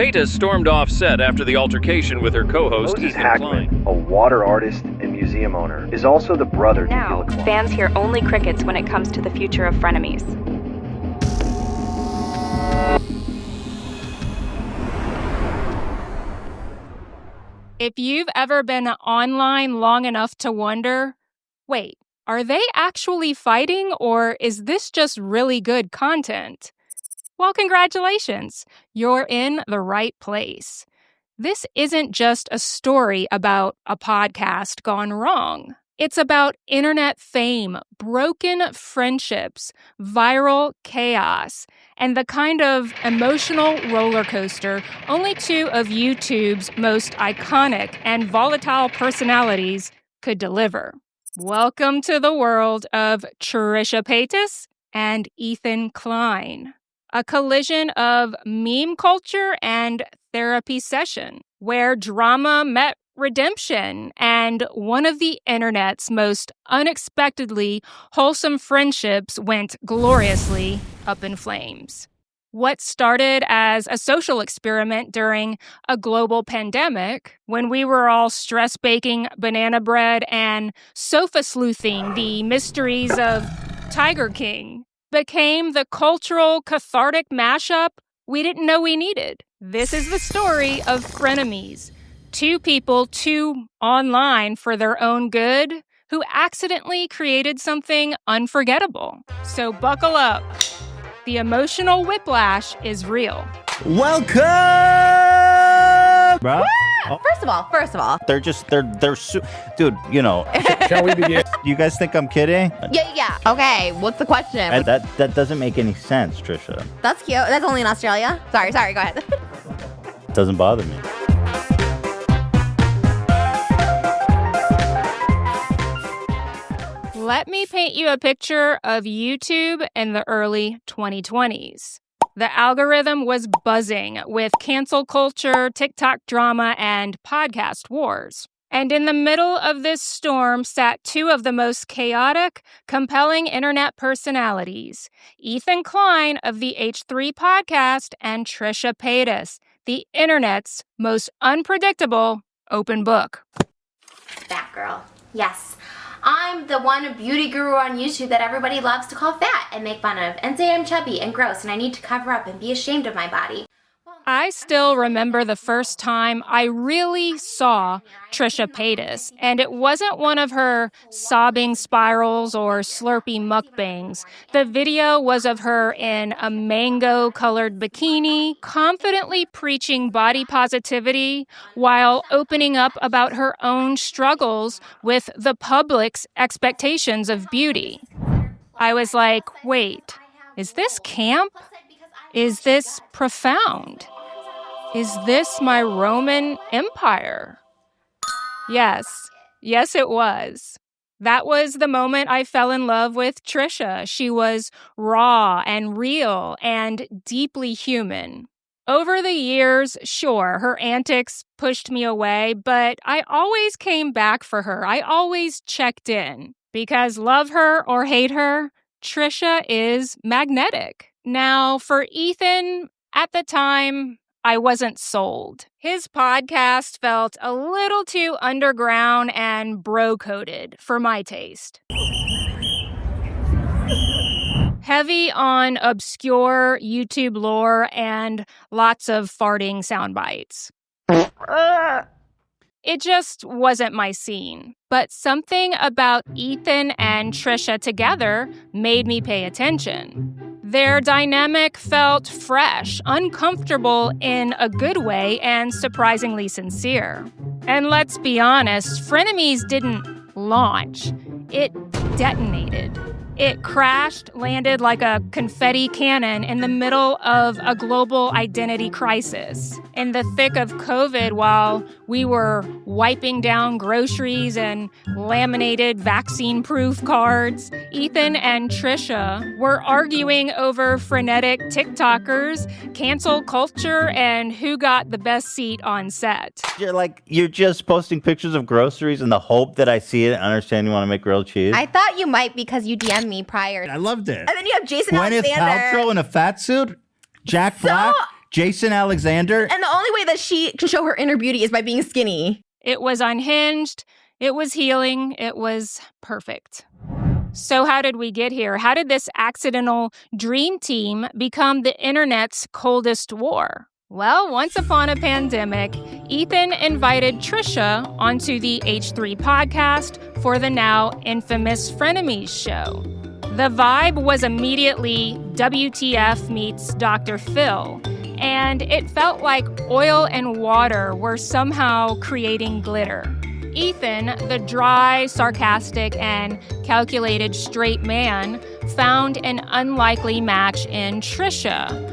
Paytas stormed off set after the altercation with her co-host Moses Ethan Hackman, Klein. a water artist and museum owner, is also the brother to Now, Keela Klein. fans hear only crickets when it comes to the future of Frenemies. If you've ever been online long enough to wonder, wait, are they actually fighting or is this just really good content? Well, congratulations. You're in the right place. This isn't just a story about a podcast gone wrong. It's about internet fame, broken friendships, viral chaos, and the kind of emotional roller coaster only two of YouTube's most iconic and volatile personalities could deliver. Welcome to the world of Trisha Paytas and Ethan Klein, a collision of meme culture and therapy session, where drama met redemption and one of the internet's most unexpectedly wholesome friendships went gloriously up in flames. What started as a social experiment during a global pandemic, when we were all stress baking banana bread and sofa sleuthing the mysteries of Tiger King, became the cultural cathartic mashup we didn't know we needed. This is the story of Frenemies, two people too online for their own good who accidentally created something unforgettable. So buckle up. The emotional whiplash is real. Welcome! Bro. First of all. Dude, you know. Shall we begin? You guys think I'm kidding? Yeah. Okay, what's the question? And that doesn't make any sense, Trisha. That's cute. That's only in Australia. Sorry, go ahead. It doesn't bother me. Let me paint you a picture of YouTube in the early 2020s. The algorithm was buzzing with cancel culture, TikTok drama, and podcast wars. And in the middle of this storm sat two of the most chaotic, compelling internet personalities, Ethan Klein of the H3 podcast and Trisha Paytas, the internet's most unpredictable open book. Fat girl. Yes. I'm the one beauty guru on YouTube that everybody loves to call fat and make fun of and say I'm chubby and gross and I need to cover up and be ashamed of my body. I still remember the first time I really saw Trisha Paytas, and it wasn't one of her sobbing spirals or slurpy mukbangs. The video was of her in a mango-colored bikini, confidently preaching body positivity while opening up about her own struggles with the public's expectations of beauty. I was like, wait, is this camp? Is this profound? Is this my Roman Empire? Yes, it was. That was the moment I fell in love with Trisha. She was raw and real and deeply human. Over the years, sure, her antics pushed me away, but I always came back for her. I always checked in. Because love her or hate her, Trisha is magnetic. Now, for Ethan, at the time, I wasn't sold. His podcast felt a little too underground and bro-coded for my taste. Heavy on obscure YouTube lore and lots of farting sound bites. It just wasn't my scene. But something about Ethan and Trisha together made me pay attention. Their dynamic felt fresh, uncomfortable in a good way, and surprisingly sincere. And let's be honest, Frenemies didn't launch. It detonated. It crashed, landed like a confetti cannon in the middle of a global identity crisis. In the thick of COVID, while we were wiping down groceries and laminated vaccine-proof cards, Ethan and Trisha were arguing over frenetic TikTokers, cancel culture, and who got the best seat on set. You're just posting pictures of groceries in the hope that I see it and understand you want to make grilled cheese. I thought you might because you DM'd me prior. I loved it. And then you have Jason Gwyneth Alexander. Paltrow in a fat suit, Jack Black. Jason Alexander? And the only way that she can show her inner beauty is by being skinny. It was unhinged. It was healing. It was perfect. So how did we get here? How did this accidental dream team become the internet's coldest war? Well, once upon a pandemic, Ethan invited Trisha onto the H3 podcast for the now infamous Frenemies show. The vibe was immediately WTF meets Dr. Phil, and it felt like oil and water were somehow creating glitter. Ethan, the dry, sarcastic, and calculated straight man, found an unlikely match in Trisha,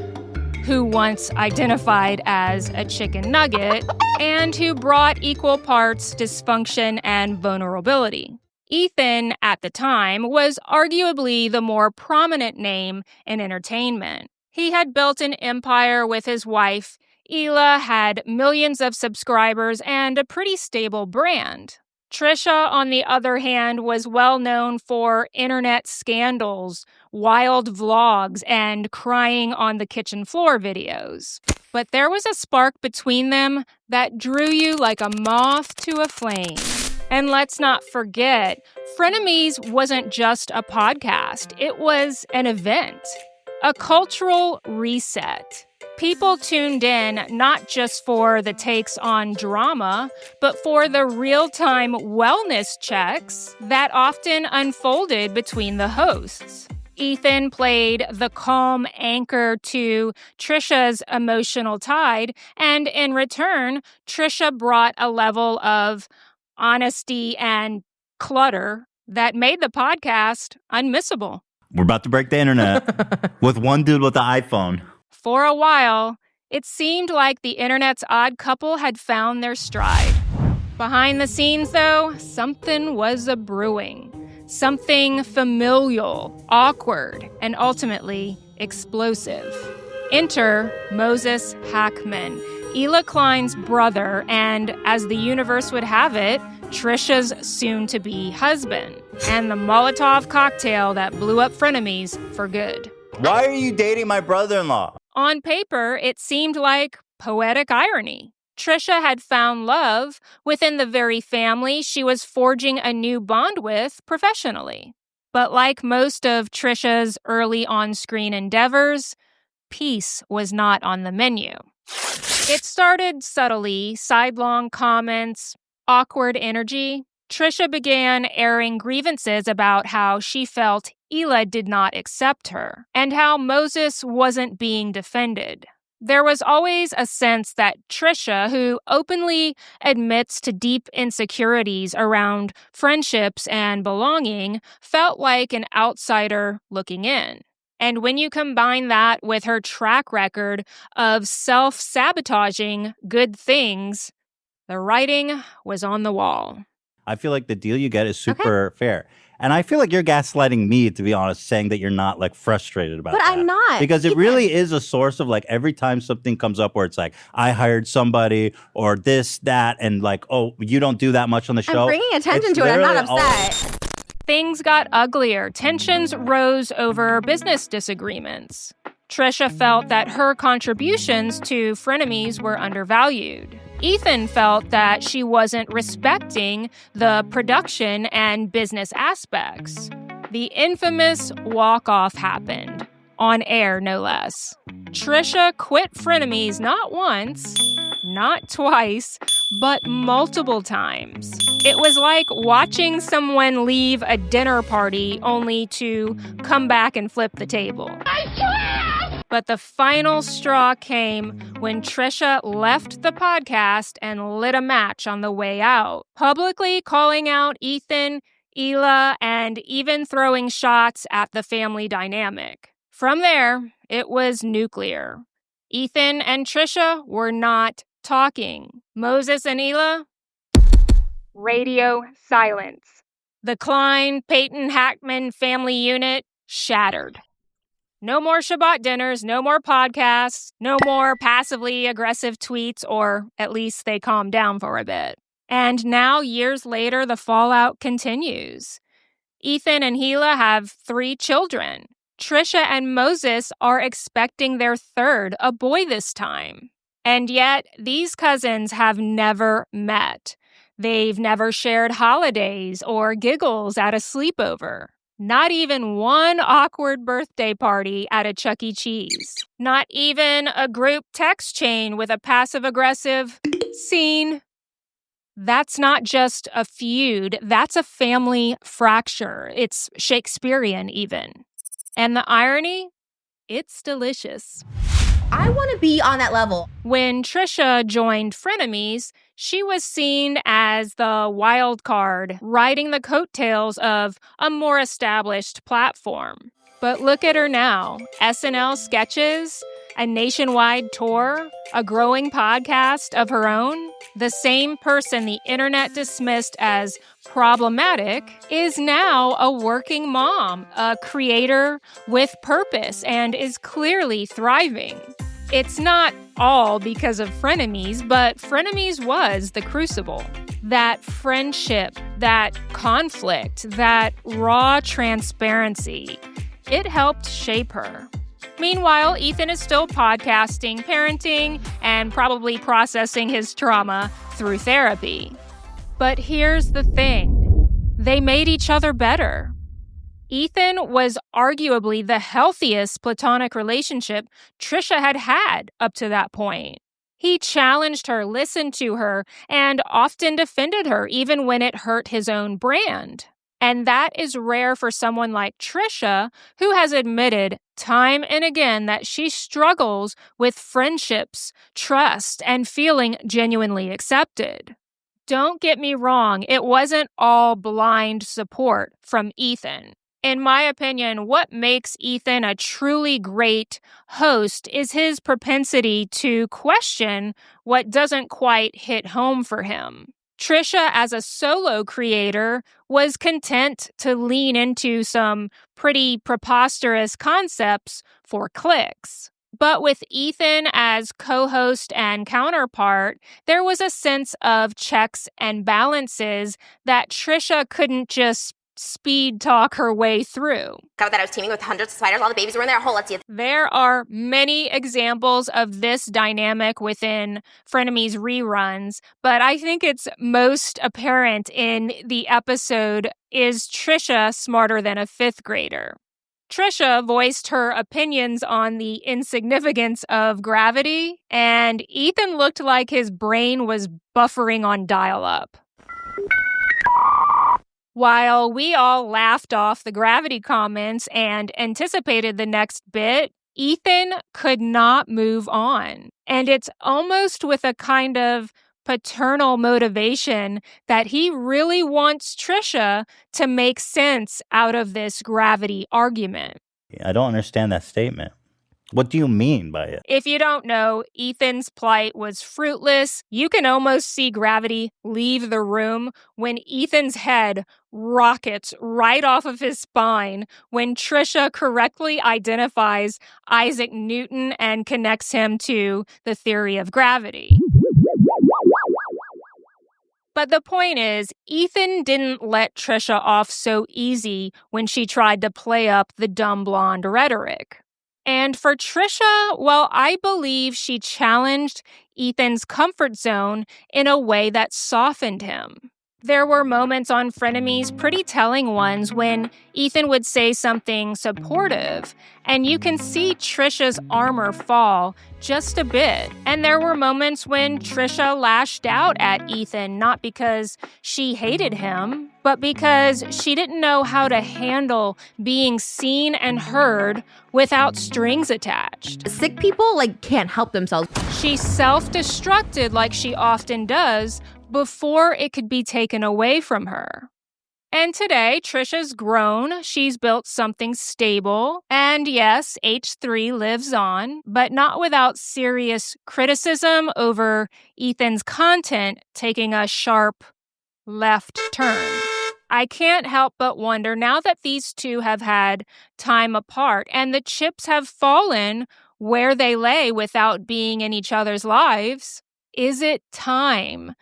who once identified as a chicken nugget and who brought equal parts dysfunction and vulnerability. Ethan, at the time, was arguably the more prominent name in entertainment. He had built an empire with his wife. Hila had millions of subscribers and a pretty stable brand. Trisha, on the other hand, was well known for internet scandals, wild vlogs, and crying on the kitchen floor videos. But there was a spark between them that drew you like a moth to a flame. And let's not forget, Frenemies wasn't just a podcast, it was an event, a cultural reset. People tuned in not just for the takes on drama, but for the real-time wellness checks that often unfolded between the hosts. Ethan played the calm anchor to Trisha's emotional tide, and in return, Trisha brought a level of honesty and clutter that made the podcast unmissable. We're about to break the internet with one dude with the iPhone. For a while, it seemed like the internet's odd couple had found their stride. Behind the scenes, though, something was a-brewing. Something familial, awkward, and ultimately explosive. Enter Moses Hackman, Hila Klein's brother, and, as the universe would have it, Trisha's soon-to-be husband, and the Molotov cocktail that blew up Frenemies for good. Why are you dating my brother-in-law? On paper, it seemed like poetic irony. Trisha had found love within the very family she was forging a new bond with professionally. But like most of Trisha's early on-screen endeavors, peace was not on the menu. It started subtly, sidelong comments, awkward energy. Trisha began airing grievances about how she felt Hila did not accept her, and how Moses wasn't being defended. There was always a sense that Trisha, who openly admits to deep insecurities around friendships and belonging, felt like an outsider looking in. And when you combine that with her track record of self-sabotaging good things, the writing was on the wall. I feel like the deal you get is super fair. And I feel like you're gaslighting me, to be honest, saying that you're not like frustrated about But that. I'm not. Because it really is a source of like every time something comes up where it's like, I hired somebody or this, that, and like, oh, you don't do that much on the show. I'm bringing attention to it. I'm not upset. Things got uglier. Tensions rose over business disagreements. Trisha felt that her contributions to Frenemies were undervalued. Ethan felt that she wasn't respecting the production and business aspects. The infamous walk-off happened. On air, no less. Trisha quit Frenemies not once, not twice, but multiple times. It was like watching someone leave a dinner party only to come back and flip the table. But the final straw came when Trisha left the podcast and lit a match on the way out, publicly calling out Ethan, Hila, and even throwing shots at the family dynamic. From there, it was nuclear. Ethan and Trisha were not talking. Moses and Hila? Radio silence. The Klein, Payton, Hackman family unit shattered. No more Shabbat dinners, no more podcasts, no more passively aggressive tweets, or at least they calmed down for a bit. And now, years later, the fallout continues. Ethan and Hila have 3 children. Trisha and Moses are expecting their third, a boy this time. And yet, these cousins have never met. They've never shared holidays or giggles at a sleepover. Not even one awkward birthday party at a Chuck E. Cheese. Not even a group text chain with a passive-aggressive scene. That's not just a feud, that's a family fracture. It's Shakespearean even. And the irony? It's delicious. I want to be on that level. When Trisha joined Frenemies, she was seen as the wild card, riding the coattails of a more established platform. But look at her now. SNL sketches, a nationwide tour, a growing podcast of her own. The same person the internet dismissed as problematic is now a working mom, a creator with purpose, and is clearly thriving. It's not all because of Frenemies, but Frenemies was the crucible. That friendship, that conflict, that raw transparency, it helped shape her. Meanwhile, Ethan is still podcasting, parenting, and probably processing his trauma through therapy. But here's the thing. They made each other better. Ethan was arguably the healthiest platonic relationship Trisha had had up to that point. He challenged her, listened to her, and often defended her, even when it hurt his own brand. And that is rare for someone like Trisha, who has admitted time and again that she struggles with friendships, trust, and feeling genuinely accepted. Don't get me wrong, it wasn't all blind support from Ethan. In my opinion, what makes Ethan a truly great host is his propensity to question what doesn't quite hit home for him. Trisha, as a solo creator, was content to lean into some pretty preposterous concepts for clicks. But with Ethan as co-host and counterpart, there was a sense of checks and balances that Trisha couldn't just speed talk her way through. Got that I was teaming with hundreds of spiders. All the babies were in there. Let's see. There are many examples of this dynamic within Frenemies reruns, but I think it's most apparent in the episode Is Trisha Smarter Than a Fifth Grader? Trisha voiced her opinions on the insignificance of gravity, and Ethan looked like his brain was buffering on dial-up. While we all laughed off the gravity comments and anticipated the next bit, Ethan could not move on. And it's almost with a kind of paternal motivation that he really wants Trisha to make sense out of this gravity argument. I don't understand that statement. What do you mean by it? If you don't know, Ethan's plight was fruitless. You can almost see gravity leave the room when Ethan's head rockets right off of his spine when Trisha correctly identifies Isaac Newton and connects him to the theory of gravity. But the point is, Ethan didn't let Trisha off so easy when she tried to play up the dumb blonde rhetoric. And for Trisha, well, I believe she challenged Ethan's comfort zone in a way that softened him. There were moments on Frenemies, pretty telling ones, when Ethan would say something supportive, and you can see Trisha's armor fall just a bit. And there were moments when Trisha lashed out at Ethan, not because she hated him, but because she didn't know how to handle being seen and heard without strings attached. Sick people, can't help themselves. She self-destructed like she often does before it could be taken away from her. And today, Trisha's grown, she's built something stable, and yes, H3 lives on, but not without serious criticism over Ethan's content taking a sharp left turn. I can't help but wonder, now that these two have had time apart and the chips have fallen where they lay without being in each other's lives, is it time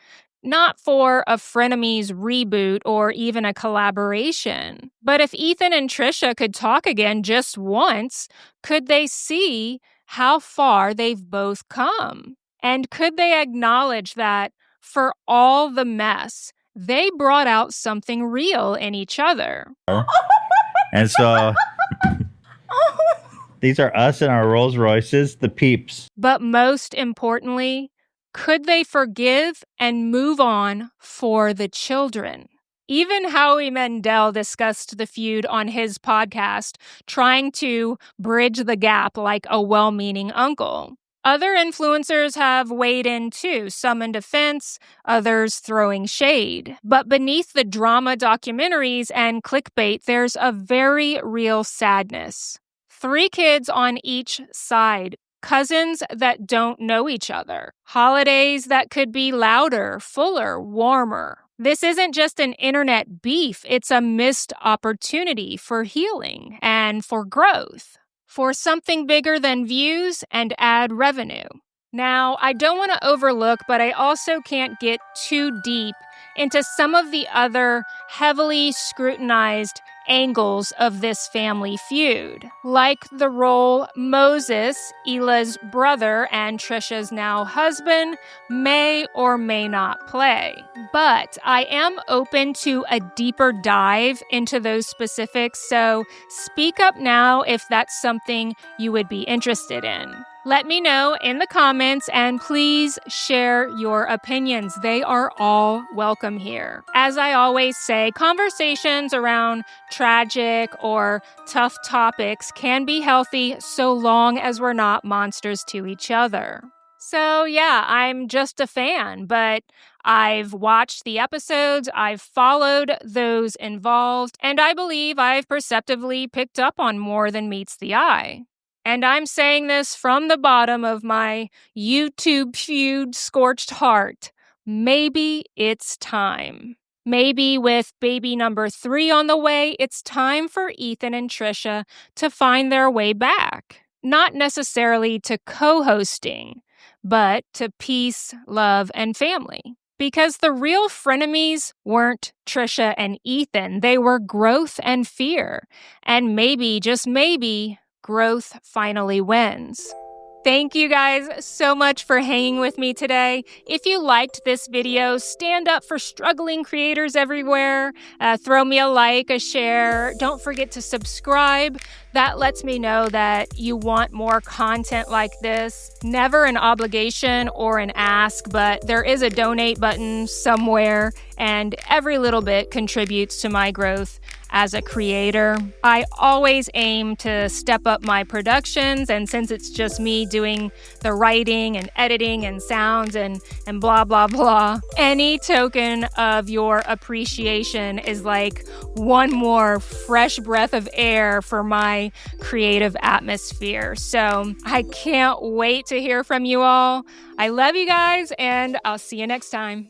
Not for a Frenemies reboot or even a collaboration. But if Ethan and Trisha could talk again just once, could they see how far they've both come? And could they acknowledge that for all the mess, they brought out something real in each other? And so these are us in our Rolls Royces, the peeps. But most importantly, could they forgive and move on for the children? Even Howie Mandel discussed the feud on his podcast, trying to bridge the gap like a well-meaning uncle. Other influencers have weighed in too, some in defense, others throwing shade. But beneath the drama documentaries and clickbait, there's a very real sadness. 3 kids on each side, cousins that don't know each other, holidays that could be louder, fuller, warmer. This isn't just an internet beef, it's a missed opportunity for healing and for growth, for something bigger than views and ad revenue. Now, I don't want to overlook, but I also can't get too deep into some of the other heavily scrutinized angles of this family feud, like the role Moses, Hila's brother and Trisha's now husband, may or may not play. But I am open to a deeper dive into those specifics, so speak up now if that's something you would be interested in. Let me know in the comments, and please share your opinions. They are all welcome here. As I always say, conversations around tragic or tough topics can be healthy so long as we're not monsters to each other. So yeah, I'm just a fan, but I've watched the episodes, I've followed those involved, and I believe I've perceptively picked up on more than meets the eye. And I'm saying this from the bottom of my YouTube feud scorched heart. Maybe it's time. Maybe with baby number 3 on the way, it's time for Ethan and Trisha to find their way back. Not necessarily to co-hosting, but to peace, love, and family. Because the real frenemies weren't Trisha and Ethan. They were growth and fear. And maybe, just maybe, growth finally wins. Thank you guys so much for hanging with me today. If you liked this video, stand up for struggling creators everywhere. Throw me a like, a share. Don't forget to subscribe. That lets me know that you want more content like this. Never an obligation or an ask, but there is a donate button somewhere, and every little bit contributes to my growth as a creator. I always aim to step up my productions, and since it's just me doing the writing and editing and sounds and blah, blah, blah, any token of your appreciation is like one more fresh breath of air for my creative atmosphere. So I can't wait to hear from you all. I love you guys, and I'll see you next time.